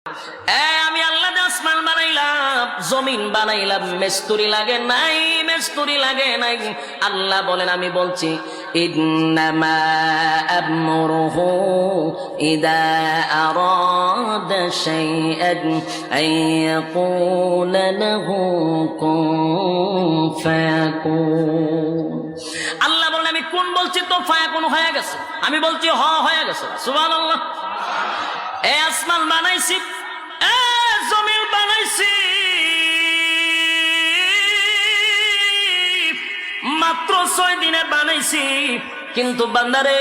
আমি আল্লাহ আসমান বানাইলাম, জমিন বানাইলাম, মিস্ত্রি লাগে নাই, মিস্ত্রি লাগে নাই। আল্লাহ বলেন, আমি বলছি ইন্নামা আমরুহু ইযা আরাদা শাইআন আইয়াকুলা লাহু কুন ফায়াকুন। আল্লাহ বলেন, আমি কোন বলছি তো ফায়াকুন হয়ে গেছে, আমি বলছি হ হয়ে গেছে। সুবহানাল্লাহ। এ আসমান বানাইছি, এ জমিন বানাইছি, মাত্র 6 দিনে বানাইছি। কিন্তু বান্দারে,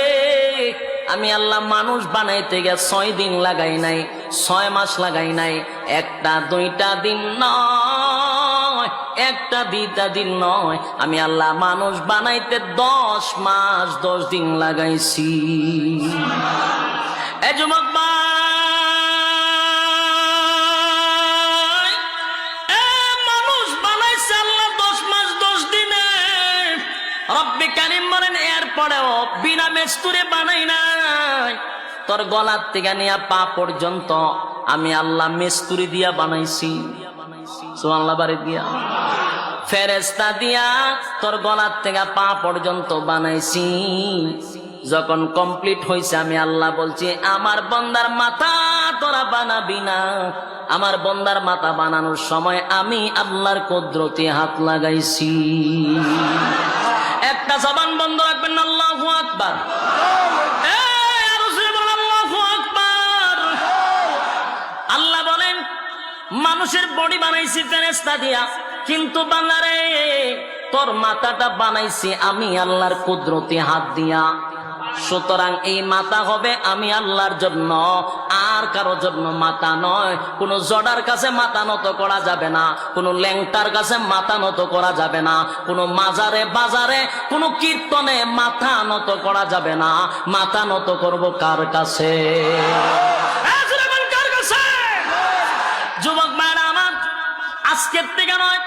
আমি আল্লাহ মানুষ বানাইতে গিয়ে 6 দিন লাগাই নাই, 6 মাস লাগাই নাই, 1-2 দিন নয়, 1-2 দিন নয়, আমি আল্লাহ মানুষ বানাইতে 10 মাস 10 দিন লাগাইছি। এ যুবক রব্বে কারীম বলেন, এরপরেও বিনা মিস্ত্রি বানাই নাই, তোর গলার থেকে নিয়ে পা পর্যন্ত আমি আল্লাহ মিস্ত্রি দিয়া বানাইছি। সুবহানাল্লাহ। বাড়ি দিয়া ফেরেশতা দিয়া তোর গলার থেকে পা পর্যন্ত বানাইছি। যখন কমপ্লিট হয়েছে, আমি আল্লাহ বলছি, আমার বান্দার মাথা তোরা বানাবি না। আমার বান্দার মাথা বানানোর সময় আমি আল্লাহর কুদরতে হাত লাগাইছি। একটা জবান বন্ধ রাখবেন, আল্লাহু আকবার। আল্লাহু আকবার। আল্লাহ বলেন, মানুষের বডি বানাইছি ফেরেশতা দিয়া, কিন্তু বান্দারে তোর মাথাটা বানাইছি আমি আল্লাহর কুদরতে হাত দিয়া। সুতরাং এই মাথা হবে আমি আল্লাহর জন্য, আর কারো জন্য মাথা নয়। কোন জড়ার কাছে মাথা নত করা যাবে না, কোন ল্যাংটার কাছে মাথা নত করা যাবে না, কোন মাজারে বাজারে কোন কীর্তনে মাথা নত করা যাবে না। মাথা নত করব কার কাছে? যুবক ভাইরা আমার, আজকের থেকে নয়,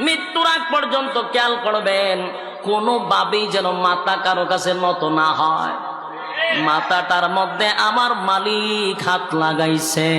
মৃত্যুর আগ পর্যন্ত খেয়াল করবেন, কোনোভাবেই যেন মাথা কারো কাছে নত না হয়। মাথাটার মধ্যে আমার মালিক হাত লাগাইছে।